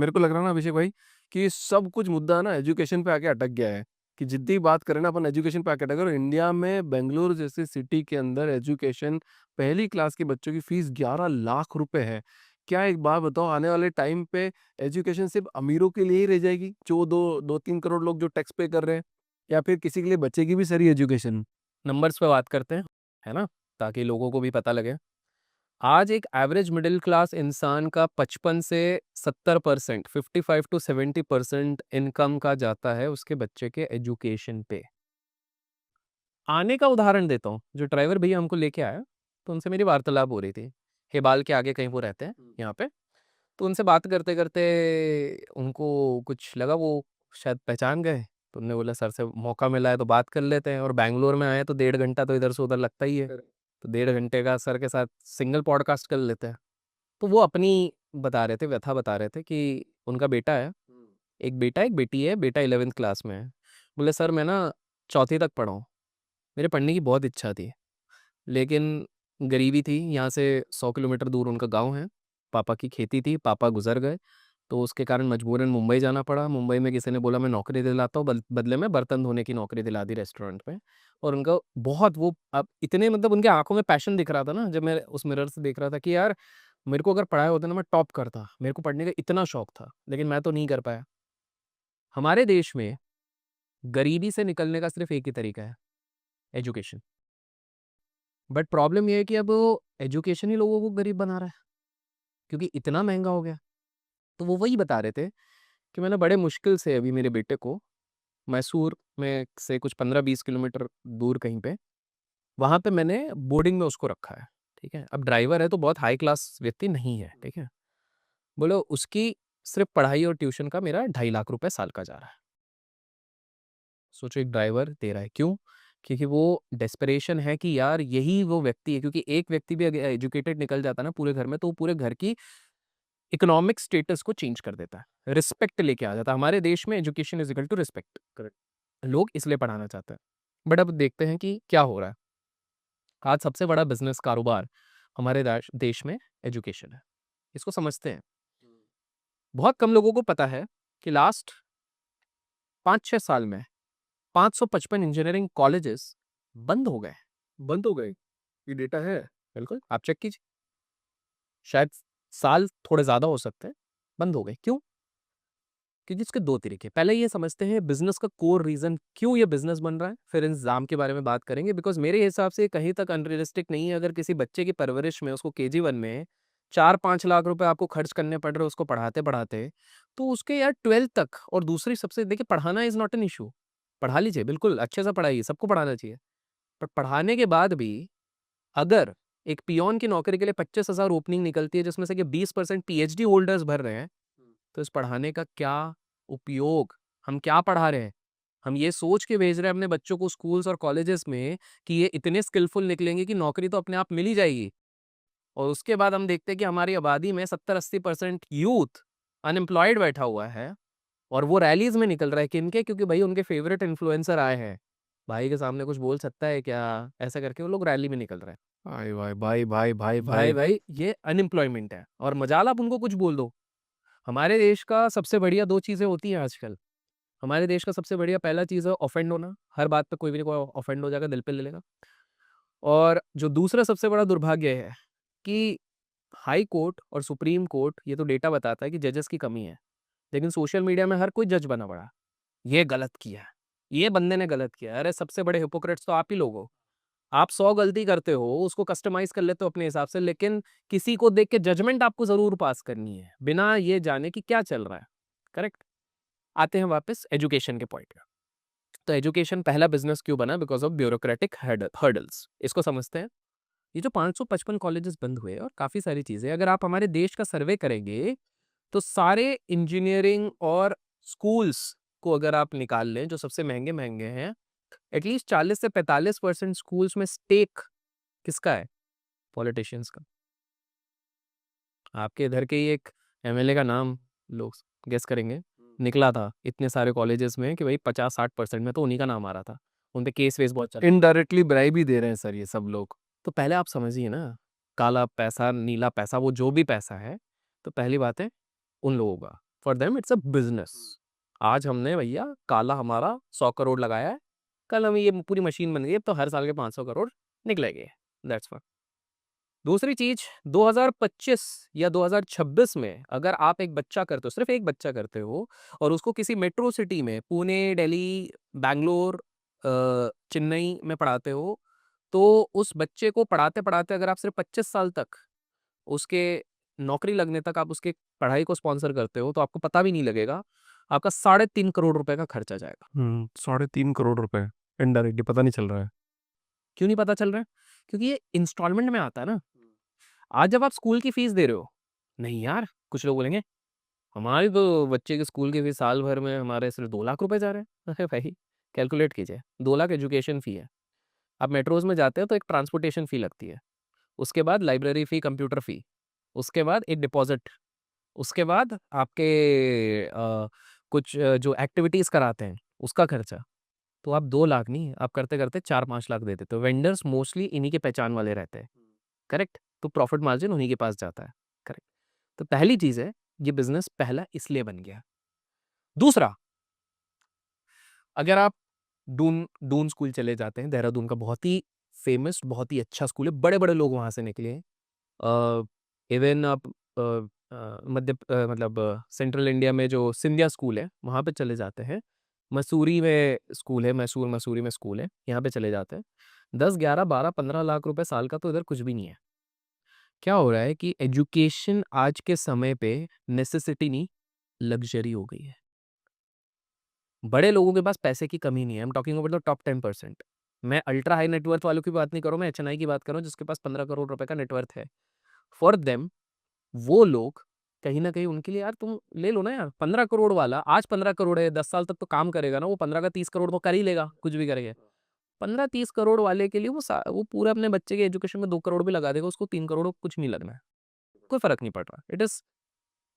मेरे को लग रहा है ना अभिषेक भाई कि सब कुछ मुद्दा ना एजुकेशन पे आके अटक गया है, कि जितनी बात करें ना अपन एजुकेशन पे आके अटक गए। और इंडिया में बेंगलुरु जैसे सिटी के अंदर एजुकेशन, पहली क्लास के बच्चों की फीस 11 लाख रुपए है। क्या एक बात बताओ, आने वाले टाइम पे एजुकेशन सिर्फ अमीरों के लिए ही रह जाएगी, जो दो दो 3 करोड़ लोग जो टैक्स पे कर रहे हैं, या फिर किसी के लिए बचेगी भी सही एजुकेशन? नंबर्स पे बात करते हैं, है ना, ताकि लोगों को भी पता लगे। आज एक एवरेज मिडिल क्लास इंसान का 55 से 70%, 55 to 70% इनकम का जाता है उसके बच्चे के एजुकेशन पे। आने का उदाहरण देता हूँ, जो ड्राइवर भैया हमको लेके आया, तो उनसे मेरी वार्तालाप हो रही थी। हेबाल के आगे कहीं वो रहते हैं यहाँ पे। तो उनसे बात करते करते उनको कुछ लगा, वो शायद पहचान गए। तो उन्होंने बोला सर से मौका मिला है तो बात कर लेते हैं, और बैंगलोर में आए तो 1.5 घंटा तो इधर से उधर लगता ही है। तो 1.5 घंटे का सर के साथ सिंगल पॉडकास्ट कर लेते हैं। तो वो अपनी बता रहे थे, व्यथा बता रहे थे कि उनका बेटा है, एक बेटा एक बेटी है। बेटा 11th क्लास में है। बोले सर मैं ना चौथी तक पढ़ा हूँ, मेरे पढ़ने की बहुत इच्छा थी, लेकिन गरीबी थी। यहाँ से 100 किलोमीटर दूर उनका गांव है। पापा की खेती थी, पापा गुजर गए, तो उसके कारण मजबूरन मुंबई जाना पड़ा। मुंबई में किसी ने बोला मैं नौकरी दिलाता हूँ, बदले में बर्तन धोने की नौकरी दिला दी रेस्टोरेंट में। और उनका बहुत वो, अब इतने मतलब उनके आंखों में पैशन दिख रहा था ना, जब मैं उस मिरर से देख रहा था कि यार मेरे को अगर पढ़ाई होता ना मैं टॉप करता, मेरे को पढ़ने का इतना शौक था, लेकिन मैं तो नहीं कर पाया। हमारे देश में गरीबी से निकलने का सिर्फ एक ही तरीका है, एजुकेशन। बट प्रॉब्लम ये है कि अब एजुकेशन ही लोगों को गरीब बना रहा है, क्योंकि इतना महंगा हो गया। तो वो वही बता रहे थे कि मैंने बड़े मुश्किल से अभी मेरे बेटे को मैसूर में से कुछ 15-20 किलोमीटर दूर कहीं पे, वहाँ पे मैंने बोर्डिंग में उसको रखा है। ठीक है, अब ड्राइवर है तो बहुत हाई क्लास व्यक्ति नहीं है। ठीक है, बोलो उसकी सिर्फ पढ़ाई और ट्यूशन का मेरा 2.5 लाख रुपए साल का जा रहा है। सोचो एक ड्राइवर दे रहा है, क्यों? क्योंकि वो डेस्परेशन है कि यार यही वो व्यक्ति है, क्योंकि एक व्यक्ति भी अगर एजुकेटेड निकल जाता है ना पूरे घर में, तो वो पूरे घर की इकोनॉमिक स्टेटस को चेंज कर देता है, रिस्पेक्ट लेके आ जाता है। हमारे देश में education is equal to respect, correct, लोग इसलिए पढ़ाना चाहते हैं। बट अब देखते हैं कि क्या हो रहा है। आज सबसे बड़ा बिजनेस कारोबार हमारे देश में एजुकेशन है, इसको समझते हैं। बहुत कम लोगों को पता है कि लास्ट 5-6 साल में 555 इंजीनियरिंग कॉलेजेस बंद हो गए। बंद हो गए, ये डेटा है, बिल्कुल आप चेक कीजिए। शायद साल थोड़े ज्यादा हो सकते हैं, बंद हो गए। क्यों? क्योंकि इसके दो तरीके। पहले ये समझते हैं बिजनेस का कोर रीजन, क्यों ये बिजनेस बन रहा है, फिर इंतजाम के बारे में बात करेंगे। बिकॉज मेरे हिसाब से कहीं तक अनरियलिस्टिक नहीं है। अगर किसी बच्चे की परवरिश में उसको KG 1 में 4-5 लाख रुपए आपको खर्च करने पड़ रहे उसको पढ़ाते पढ़ाते, तो उसके यार 12th तक। और दूसरी सबसे, देखिए पढ़ाना इज नॉट एन इशू, पढ़ा लीजिए, बिल्कुल अच्छे से पढ़ाइए, सबको पढ़ाना चाहिए। पर पढ़ाने के बाद भी अगर एक पियोन की नौकरी के लिए 25,000 ओपनिंग निकलती है, जिसमें से कि 20% PhD होल्डर्स भर रहे हैं, तो इस पढ़ाने का क्या उपयोग? हम क्या पढ़ा रहे हैं? हम ये सोच के भेज रहे हैं अपने बच्चों को स्कूल्स और कॉलेजेस में कि ये इतने स्किलफुल निकलेंगे कि नौकरी तो अपने आप मिल ही जाएगी। और उसके बाद हम देखते हैं कि हमारी आबादी में 70-80% यूथ अनएम्प्लॉयड बैठा हुआ है, और वो रैलीज में निकल रहा है। किनके? क्योंकि भाई उनके फेवरेट इन्फ्लुएंसर आए हैं, भाई के सामने कुछ बोल सकता है क्या, ऐसा करके वो लोग रैली में निकल रहे हैं। भाई भाई भाई भाई भाई भाई भाई, ये अनएम्प्लॉयमेंट है, और मजाल आप उनको कुछ बोल दो। हमारे देश का सबसे बढ़िया दो चीजें होती हैं आजकल। हमारे देश का सबसे बढ़िया पहला चीज है ऑफेंड होना, हर बात पे कोई भी कोई ऑफेंड हो जाएगा, दिल पे ले लेगा। और जो दूसरा सबसे बड़ा दुर्भाग्य है कि हाई कोर्ट और सुप्रीम कोर्ट, ये तो डेटा बताता है कि जजेस की कमी है, लेकिन सोशल मीडिया में हर कोई जज बना पड़ा। ये गलत किया, ये बंदे ने गलत किया। अरे सबसे बड़े हिपोक्रेट्स तो आप ही लोग हो। आप 100 गलती करते हो, उसको कस्टमाइज कर लेते हो अपने हिसाब से, लेकिन किसी को देख के जजमेंट आपको जरूर पास करनी है, बिना ये जाने कि क्या चल रहा है। करेक्ट। आते हैं वापस एजुकेशन के पॉइंट पे। तो एजुकेशन पहला बिजनेस क्यों बना? Because of bureaucratic hurdles. इसको समझते हैं। ये जो 555 कॉलेजेस बंद हुए और काफी सारी चीजें, अगर आप हमारे देश का सर्वे करेंगे, तो सारे इंजीनियरिंग और स्कूल्स को अगर आप निकाल लें जो सबसे महंगे महंगे हैं, एटलीस्ट 40 से 45% स्कूल्स में स्टेक किसका है? पॉलिटिशियंस का। आपके इधर के ही एक MLA का नाम लोग गेस करेंगे, निकला था इतने सारे कॉलेजेस में कि भाई 50-60% में तो उन्हीं का नाम आ रहा था। उन पे केस वेस बहुत चल, इनडायरेक्टली ब्राइब ही दे रहे हैं सर ये सब लोग। तो पहले आप समझिए ना, काला पैसा नीला पैसा वो जो भी पैसा है, तो पहली बात है उन लोगों का। For them it's a business. आज हमने भैया काला हमारा 100 करोड़ लगाया है, कल हम ये पूरी मशीन बन गई, अब तो हर साल के 500 करोड़ निकलेंगे। That's what. दूसरी चीज, 2025 या 2026 में अगर आप एक बच्चा करते हो, सिर्फ एक बच्चा करते हो, और उसको किसी मेट्रो सिटी में पुणे, दिल्ली, बैंगलोर, चेन्नई में पढ़ाते हो, तो उस बच्चे को पढ़ाते पढ़ाते अगर आप सिर्फ 25 साल तक उसके नौकरी लगने तक आप उसके पढ़ाई को स्पॉन्सर करते हो, तो आपको पता भी नहीं लगेगा, आपका 3.5 करोड़ रुपए का खर्चा जाएगा। 3.5 करोड़ रुपए इनडायरेक्टली पता नहीं चल रहा है। क्यों नहीं पता चल रहा है? क्योंकि ये इंस्टॉलमेंट में आता है ना। आज जब आप स्कूल की फीस दे रहे हो, नहीं यार, कुछ लोग बोलेंगे हमारी तो बच्चे के स्कूल की फीस साल भर में हमारे सिर्फ 2 लाख रुपए जा रहे हैं। अरे भाई, कैलकुलेट कीजिए, 2 लाख एजुकेशन फी है। आप मेट्रोज में जाते हो तो एक ट्रांसपोर्टेशन फी लगती है, उसके बाद लाइब्रेरी फी, कंप्यूटर फी, उसके बाद एक डिपॉजिट, उसके बाद आपके कुछ जो एक्टिविटीज कराते हैं उसका खर्चा। तो आप 2 लाख नहीं, आप करते करते 4-5 लाख दे देते हो। वेंडर्स मोस्टली इन्हीं के पहचान वाले रहते हैं, करेक्ट? तो प्रॉफिट मार्जिन उन्हीं के पास जाता है, करेक्ट? तो पहली चीज है, ये बिजनेस पहला इसलिए बन गया। दूसरा, अगर आप डून डून स्कूल चले जाते हैं, देहरादून का बहुत ही फेमस, बहुत ही अच्छा स्कूल है, बड़े बड़े लोग वहां से निकले हैं। इवन आप मतलब सेंट्रल इंडिया में जो सिंधिया स्कूल है वहां पे चले जाते हैं, मसूरी में स्कूल है, मसूरी में स्कूल है, यहाँ पे चले जाते हैं। 10, 11, 12, 15 लाख रुपए साल का तो इधर कुछ भी नहीं है। क्या हो रहा है कि एजुकेशन आज के समय पे नेसेसिटी नहीं, लग्जरी हो गई है। बड़े लोगों के पास पैसे की कमी नहीं है। I am talking about the top 10%। मैं अल्ट्रा हाई नेटवर्थ वालों की बात नहीं कर रहा हूँ, मैं एचएनआई की बात कर रहा हूँ जिसके पास 15 करोड़ रुपए का नेटवर्थ है। फॉर देम, वो लोग कहीं ना कहीं उनके लिए, यार तुम ले लो ना यार, 15 करोड़ वाला आज 15 करोड़ है, 10 साल तक तो काम करेगा ना, वो 15 का 30 करोड़ तो कर ही लेगा, कुछ भी करेगा। 15-30 करोड़ वाले के लिए वो पूरे अपने बच्चे के एजुकेशन में 2 करोड़ भी लगा देगा, उसको 3 करोड़ कुछ नहीं लगना है, कोई फर्क नहीं पड़ रहा। इट इज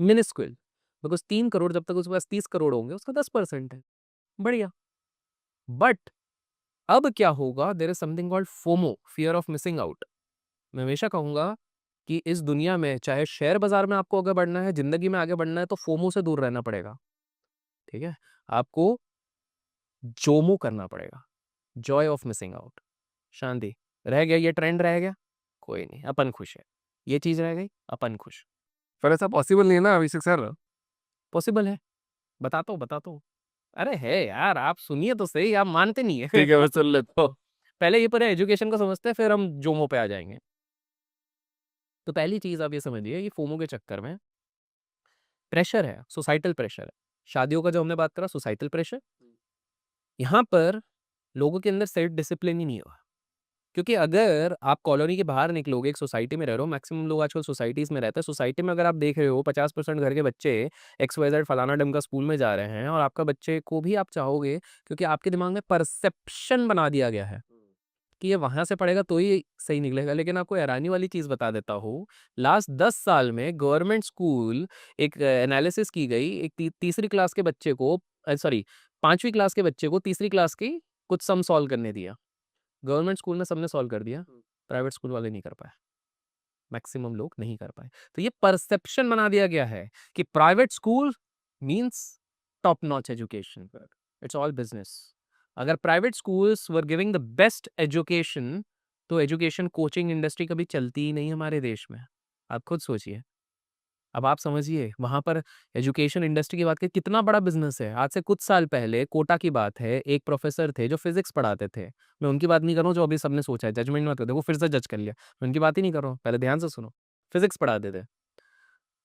मिनिस्क्विल, बिकॉज 3 करोड़ जब तक उसके पास 30 करोड़ होंगे, उसका 10% है। बढ़िया। बट अब क्या होगा, there is something called FOMO, fear of missing out. मैं हमेशा कहूंगा कि इस दुनिया में चाहे शेयर बाजार में आपको आगे बढ़ना है, जिंदगी में आगे बढ़ना है, तो फोमो से दूर रहना पड़ेगा। ठीक है? आपको जोमो करना पड़ेगा, जॉय ऑफ मिसिंग आउट। शांति रह गया, ये ट्रेंड रह गया, कोई नहीं, अपन खुश है। ये चीज रह गई, अपन खुश। पर ऐसा पॉसिबल नहीं है ना अभिषेक सर। पॉसिबल है, बताता हूँ। अरे है यार, आप सुनिए तो सही, आप मानते नहीं है। ठीक है, मैं सुन लेता हूँ। पहले ये पूरे एजुकेशन को समझते हैं, फिर हम जोमो पे आ जाएंगे। तो पहली चीज आप ये समझिए, ये फोमो के चक्कर में प्रेशर है, सोसाइटल प्रेशर है। शादियों का जो हमने बात करा, सोसाइटल प्रेशर। यहाँ पर लोगों के अंदर सेल्फ डिसिप्लिन ही नहीं हुआ। क्योंकि अगर आप कॉलोनी के बाहर निकलोगे, एक सोसाइटी में रह रहे हो, मैक्सिमम लोग आजकल सोसाइटीज में रहते हैं, सोसाइटी में अगर आप देख रहे हो 50% घर के बच्चे XYZ फलाना डम का स्कूल में जा रहे हैं, और आपका बच्चे को भी आप चाहोगे, क्योंकि आपके दिमाग में परसेप्शन बना दिया गया है कि ये वहां से पढ़ेगा तो ही सही निकलेगा। लेकिन आपको हैरानी वाली चीज बता देता हूँ, लास्ट 10 साल में गवर्नमेंट स्कूल, एक एनालिसिस की गई, एक तीसरी क्लास के बच्चे को, सॉरी, 5वीं क्लास के बच्चे को तीसरी क्लास की कुछ सम सॉल्व करने दिया। गवर्नमेंट स्कूल में सबने सॉल्व कर दिया, प्राइवेट स्कूल वाले नहीं कर पाए, मैक्सिमम लोग नहीं कर पाए। तो ये परसेप्शन बना दिया गया है कि private school means top notch education. It's all business. अगर private schools were giving the best education, तो एजुकेशन कोचिंग इंडस्ट्री कभी चलती ही नहीं हमारे देश में। आप खुद सोचिए। अब आप समझिए, वहां पर एजुकेशन इंडस्ट्री की बात करें, कितना बड़ा बिजनेस है। आज से कुछ साल पहले कोटा की बात है, एक प्रोफेसर थे जो फिजिक्स पढ़ाते थे। मैं उनकी बात नहीं कर रहा हूँ जो अभी सबने सोचा है, जजमेंट मत कर, देखो फिर से जज कर लिया। मैं उनकी बात ही नहीं कर रहा हूँ, पहले ध्यान से सुनो। फिजिक्स पढ़ाते थे,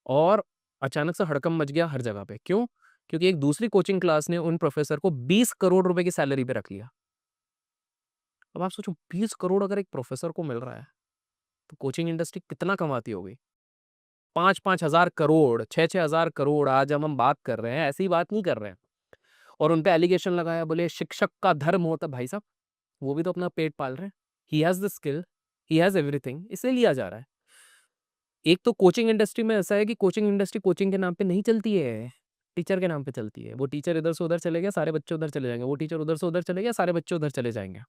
और अचानक से हड़कंप मच गया हर जगह पे। क्यों? क्योंकि एक दूसरी कोचिंग क्लास ने उन प्रोफेसर को 20 करोड़ रुपए की सैलरी पे रख लिया। अब आप सोचो, 20 करोड़ अगर एक प्रोफेसर को मिल रहा है, तो कोचिंग इंडस्ट्री कितना कमाती होगी? 5-5 हजार करोड़, 6-6 हजार करोड़ आज हम बात कर रहे हैं, ऐसी बात नहीं कर रहे हैं। और उन पे एलिगेशन लगाया, बोले शिक्षक का धर्म होता। भाई साहब, वो भी तो अपना पेट पाल रहे हैं। He has the skill, he has everything, इसलिए लिया जा रहा है। एक तो कोचिंग इंडस्ट्री में ऐसा है कि कोचिंग इंडस्ट्री कोचिंग के नाम पे नहीं चलती है, टीचर के नाम पे चलती है। वो टीचर इधर से उधर चले गया, सारे बच्चे उधर चले जाएंगे, वो टीचर उधर से उधर चले गया, सारे बच्चे उधर चले जाएंगे।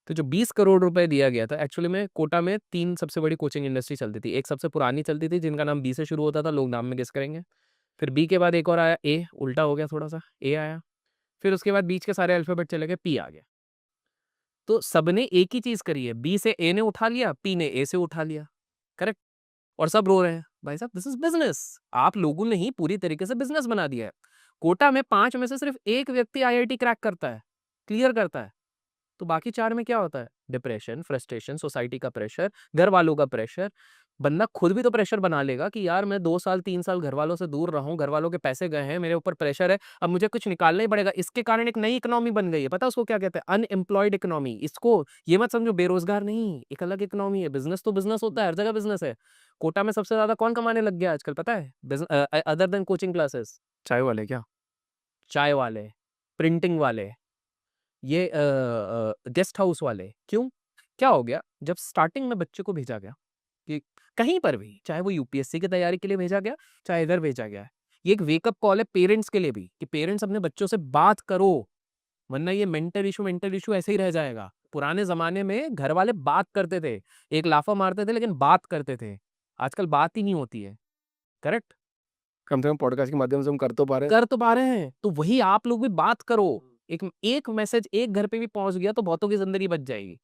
तो जो 20 करोड़ रुपए दिया गया था, एक्चुअली में कोटा में 3 सबसे बड़ी कोचिंग इंडस्ट्री चलती थी। एक सबसे पुरानी चलती थी जिनका नाम बी से शुरू होता था, लोग नाम में गेस करेंगे। फिर बी के बाद एक और आया ए, उल्टा हो गया थोड़ा सा, ए आया, फिर उसके बाद बीच के सारे अल्फाबेट चले गए, पी आ गया। तो सबने एक ही चीज करी है, बी से ए ने उठा लिया, पी ने ए से उठा लिया, करेक्ट। और सब रो रहे हैं, भाई साहब दिस इज बिजनेस, आप लोगों ने ही पूरी तरीके से बिजनेस बना दिया है। कोटा में 5 में से सिर्फ एक व्यक्ति आईआईटी क्रैक करता है, क्लियर करता है, तो बाकी 4 में क्या होता है? डिप्रेशन, फ्रस्ट्रेशन, सोसाइटी का प्रेशर, घर वालों का प्रेशर। बंदा खुद भी तो प्रेशर बना लेगा कि यार मैं 2 साल 3 साल घर वालों से दूर रहा हूँ, घर वालों के पैसे गए हैं, मेरे ऊपर प्रेशर है, अब मुझे कुछ निकालना ही पड़ेगा। इसके कारण एक नई इकोनॉमी बन गई है, पता है उसको क्या कहते हैं? Unemployed economy. इसको ये मत समझो बेरोजगार नहीं, एक अलग इकोनॉमी है। बिजनेस तो बिजनेस होता है, हर जगह बिजनेस है। कोटा में सबसे ज्यादा कौन कमाने लग गया आजकल पता है? अदर देन कोचिंग क्लासेस, चाय वाले क्या? चाय वाले, प्रिंटिंग वाले, ये गेस्ट हाउस वाले। क्यों? क्या हो गया? जब स्टार्टिंग में बच्चे को भेजा गया कि कहीं पर भी, चाहे वो यूपीएससी की तैयारी के लिए भेजा गया, चाहे इधर भेजा गया है, ये एक वेकअप कॉल है पेरेंट्स के लिए भी कि पेरेंट्स अपने बच्चों से बात करो, वरना ये मेंटल इशू ऐसे ही रह जाएगा। पुराने जमाने में घर वाले बात करते थे, एक लाफा मारते थे लेकिन बात करते थे। आजकल बात ही नहीं होती है, करेक्ट? कम से कम पॉडकास्ट के माध्यम से हम कर तो पा रहे हैं। कर तो पा रहे हैं, तो वही आप लोग भी बात करो। एक एक मैसेज एक घर पे भी पहुंच गया तो बहुतों की जिंदगी बच जाएगी।